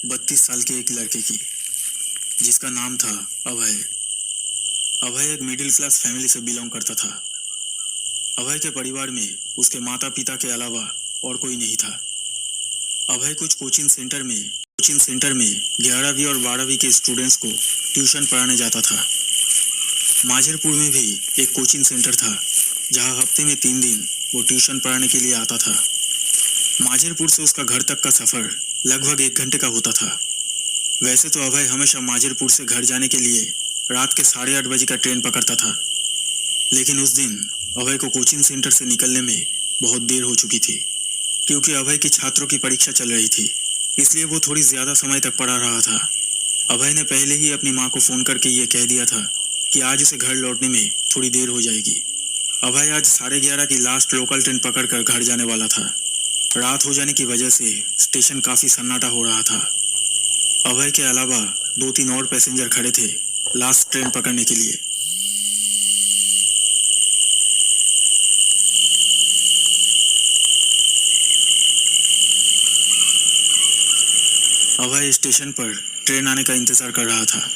32 साल के एक लड़के की, जिसका नाम था अभय। अभय एक मिडिल क्लास फैमिली से बिलोंग करता था। अभय के परिवार में उसके माता पिता के अलावा और कोई नहीं था। अभय कुछ कोचिंग सेंटर में 11वीं और 12वीं के स्टूडेंट्स को ट्यूशन पढ़ाने जाता था। माजरपुर में भी एक कोचिंग सेंटर था, जहां हफ्ते में 3 दिन वो ट्यूशन पढ़ाने के लिए आता था। माजरपुर से उसका घर तक का सफर लगभग 1 घंटे का होता था। वैसे तो अभय हमेशा माजरपुर से घर जाने के लिए रात के 8:30 बजे का ट्रेन पकड़ता था, लेकिन उस दिन अभय को कोचिंग सेंटर से निकलने में बहुत देर हो चुकी थी। क्योंकि अभय की छात्रों की परीक्षा चल रही थी, इसलिए वो थोड़ी ज्यादा समय तक पढ़ा रहा था। अभय ने पहले ही अपनी माँ को फोन करके ये कह दिया था कि आज उसे घर लौटने में थोड़ी देर हो जाएगी। अभय आज 11:30 की लास्ट लोकल ट्रेन पकड़कर घर जाने वाला था। रात हो जाने की वजह से स्टेशन काफी सन्नाटा हो रहा था। अभय के अलावा 2-3 और पैसेंजर खड़े थे लास्ट ट्रेन पकड़ने के लिए। अभय स्टेशन पर ट्रेन आने का इंतजार कर रहा था।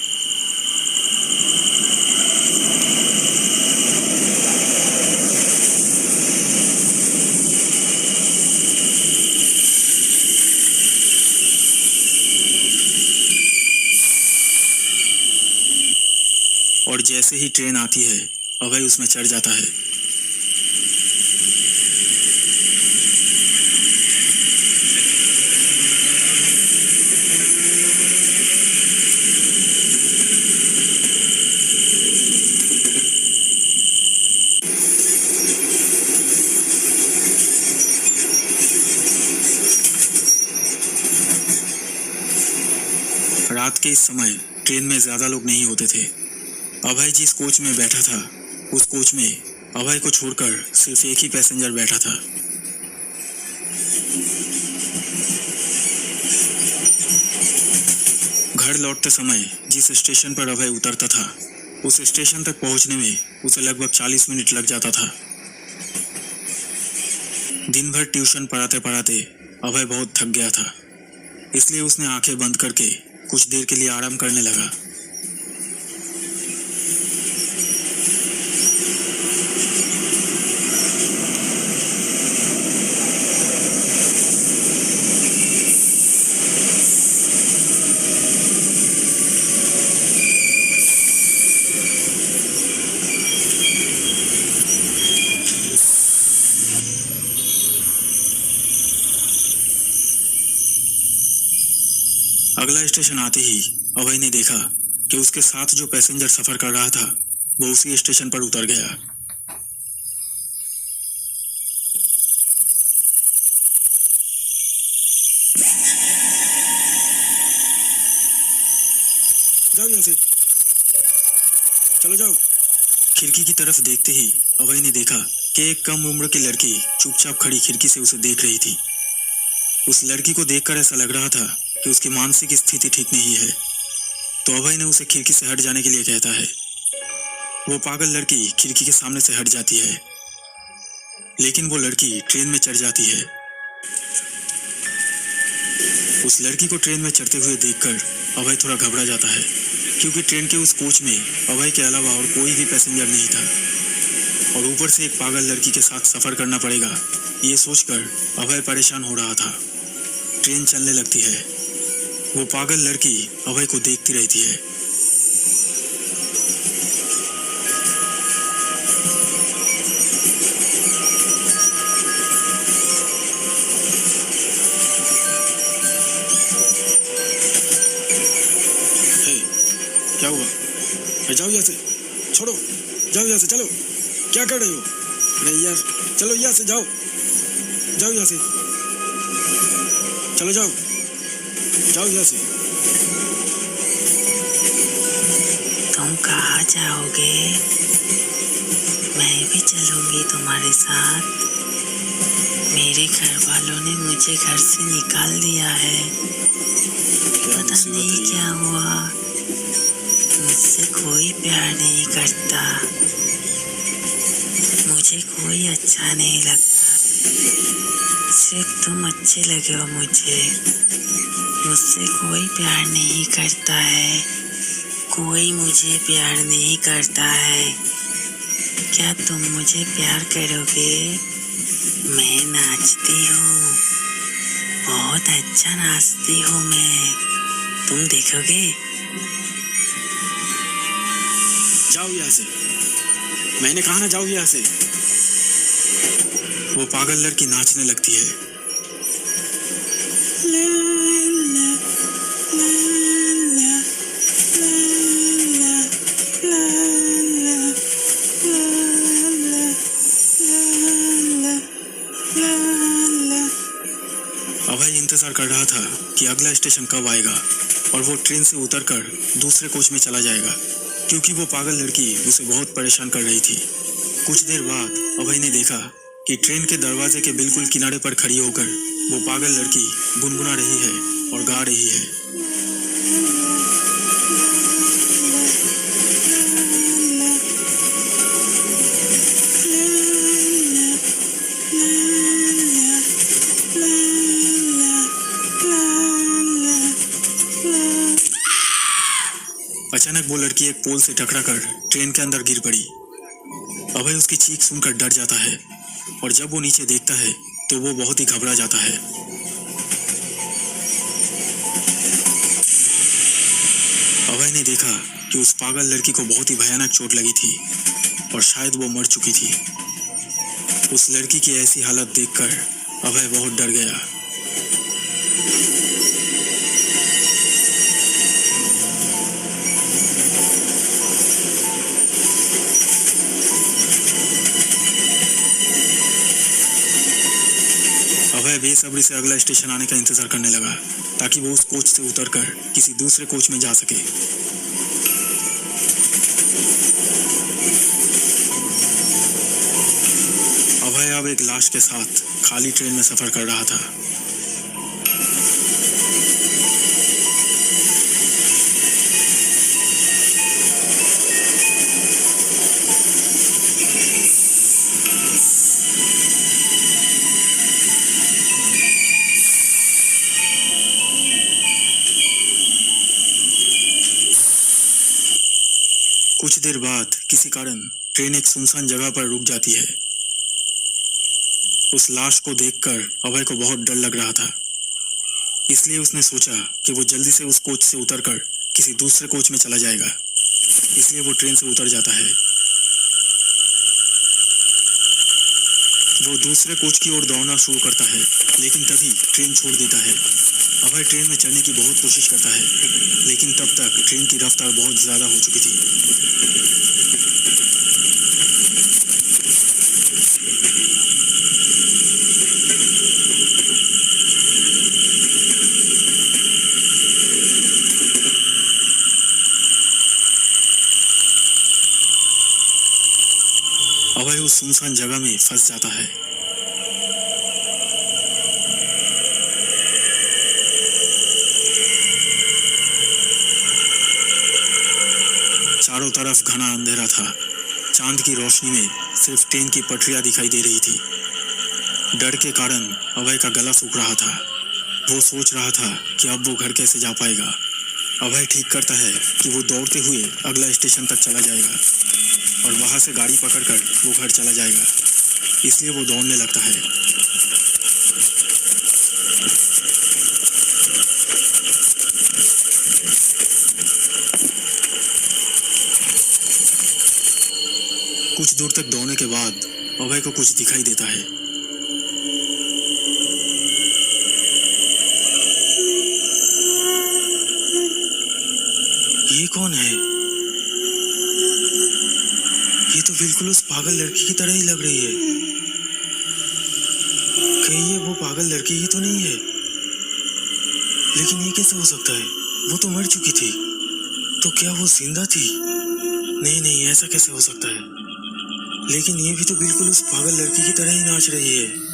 और जैसे ही ट्रेन आती है, अभय उसमें चढ़ जाता है। रात के इस समय ट्रेन में ज्यादा लोग नहीं होते थे। अभय जिस कोच में बैठा था, उस कोच में अभय को छोड़कर सिर्फ एक ही पैसेंजर बैठा था। घर लौटते समय जिस स्टेशन पर अभय उतरता था, उस स्टेशन तक पहुंचने में उसे लगभग 40 मिनट लग जाता था। दिन भर ट्यूशन पढ़ाते पढ़ाते अभय बहुत थक गया था, इसलिए उसने आंखें बंद करके कुछ देर के लिए आराम करने लगा। अगला स्टेशन आते ही अभय ने देखा कि उसके साथ जो पैसेंजर सफर कर रहा था, वो उसी स्टेशन पर उतर गया। जाओ यहाँ से, चलो जाओ। खिड़की की तरफ देखते ही अभय ने देखा कि एक कम उम्र की लड़की चुपचाप खड़ी खिड़की से उसे देख रही थी। उस लड़की को देखकर ऐसा लग रहा था कि उसकी मानसिक स्थिति ठीक नहीं है, तो अभय ने उसे खिड़की से हट जाने के लिए कहता है। वो पागल लड़की खिड़की के सामने से हट जाती है, लेकिन वो लड़की ट्रेन में चढ़ जाती है। उस लड़की को ट्रेन में चढ़ते हुए देखकर अभय थोड़ा घबरा जाता है, क्योंकि ट्रेन के उस कोच में अभय के अलावा और कोई भी पैसेंजर नहीं था, और ऊपर से एक पागल लड़की के साथ सफर करना पड़ेगा, ये सोचकर अभय परेशान हो रहा था। ट्रेन चलने लगती है। वो पागल लड़की अभय को देखती रहती है। क्या हुआ? जाओ यहाँ से, छोड़ो, जाओ यहाँ से, चलो, क्या कर रहे हो? नहीं यार, चलो यहाँ से, जाओ जाओ यहाँ से, चलो जाओ जाओ यहाँ से। तुम कहाँ जाओगे? मैं भी चलूंगी तुम्हारे साथ। मेरे घर वालों ने मुझे घर से निकाल दिया है। पता नहीं क्या हुआ, मुझसे कोई प्यार नहीं करता, मुझे कोई अच्छा नहीं लगता, सिर्फ तुम अच्छे लगे हो मुझे। मुझसे कोई प्यार नहीं करता है, कोई मुझे प्यार नहीं करता है। क्या तुम मुझे प्यार करोगे? मैं नाचती हूँ, बहुत अच्छा नाचती हूँ मैं, तुम देखोगे? जाओ यहाँ से, मैंने कहा ना जाओ यहाँ से। वो पागल लड़की नाचने लगती है। अभय इंतजार कर रहा था कि अगला स्टेशन कब आएगा और वो ट्रेन से उतरकर दूसरे कोच में चला जाएगा, क्योंकि वो पागल लड़की उसे बहुत परेशान कर रही थी। कुछ देर बाद अभय ने देखा कि ट्रेन के दरवाजे के बिल्कुल किनारे पर खड़ी होकर वो पागल लड़की गुनगुना रही है और गा रही है। अचानक वो लड़की एक पोल से टकराकर ट्रेन के अंदर गिर पड़ी। अभय उसकी चीख सुनकर डर जाता है और जब वो नीचे देखता है तो वो बहुत ही घबरा जाता है। अभय ने देखा कि उस पागल लड़की को बहुत ही भयानक चोट लगी थी और शायद वो मर चुकी थी। उस लड़की की ऐसी हालत देखकर अभय बहुत डर गया। अभय बेसब्री से अगला स्टेशन आने का इंतजार करने लगा ताकि वो उस कोच से उतरकर किसी दूसरे कोच में जा सके। अभय अब एक लाश के साथ खाली ट्रेन में सफर कर रहा था। कुछ देर बाद किसी कारण ट्रेन एक सुनसान जगह पर रुक जाती है। उस लाश को देखकर अभय को बहुत डर लग रहा था, इसलिए उसने सोचा कि वो जल्दी से उस कोच से उतरकर किसी दूसरे कोच में चला जाएगा। इसलिए वो ट्रेन से उतर जाता है। वो दूसरे कोच की ओर दौड़ना शुरू करता है, लेकिन तभी ट्रेन छोड़ देता है। अभय ट्रेन में चढ़ने की बहुत कोशिश करता है, लेकिन तब तक ट्रेन की रफ्तार बहुत ज्यादा हो चुकी थी। अभय उस सुनसान जगह में फंस जाता है। चारों तरफ घना अंधेरा था। चांद की रोशनी में सिर्फ ट्रेन की पटरियां दिखाई दे रही थी। डर के कारण अभय का गला सूख रहा था। वो सोच रहा था कि अब वो घर कैसे जा पाएगा। अभय ठीक करता है कि वो दौड़ते हुए अगला स्टेशन तक चला जाएगा और वहां से गाड़ी पकड़कर वो घर चला जाएगा। इसलिए वो दौड़ने लगता है। कुछ दूर तक दौड़ने के बाद अभय को कुछ दिखाई देता है। ये कौन है? ये तो बिल्कुल उस पागल लड़की की तरह ही लग रही है। कहीं ये वो पागल लड़की ही तो नहीं है? लेकिन ये कैसे हो सकता है? वो तो मर चुकी थी, तो क्या वो जिंदा थी? नहीं नहीं, ऐसा कैसे हो सकता है? लेकिन ये भी तो बिल्कुल उस पागल लड़की की तरह ही नाच रही है।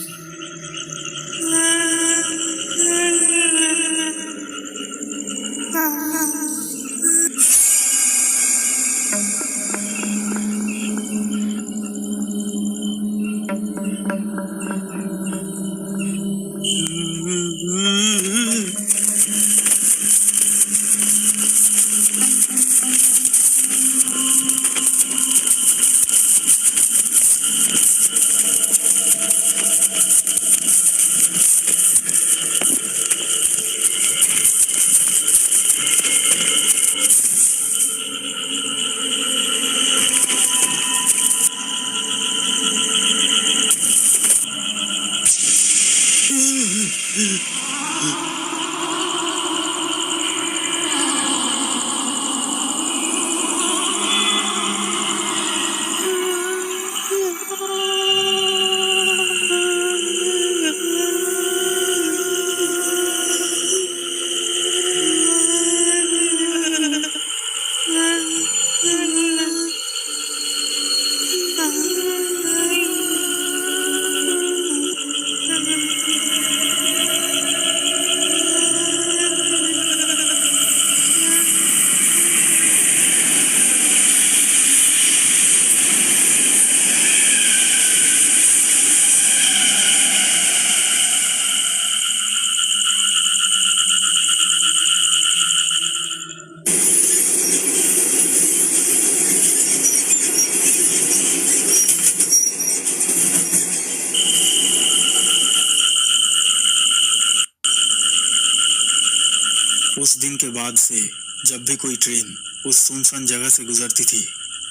उस दिन के बाद से जब भी कोई ट्रेन उस सुनसान जगह से गुजरती थी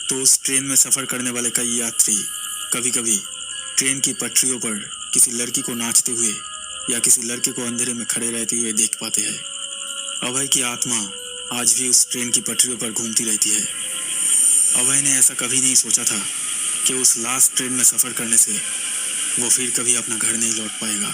तो उस ट्रेन में सफर करने वाले कई यात्री कभी कभी ट्रेन की पटरियों पर किसी लड़की को नाचते हुए या किसी लड़के को अंधेरे में खड़े रहते हुए देख पाते हैं। अभय की आत्मा आज भी उस ट्रेन की पटरियों पर घूमती रहती है। अभय ने ऐसा कभी नहीं सोचा था कि उस लास्ट ट्रेन में सफर करने से वो फिर कभी अपना घर नहीं लौट पाएगा।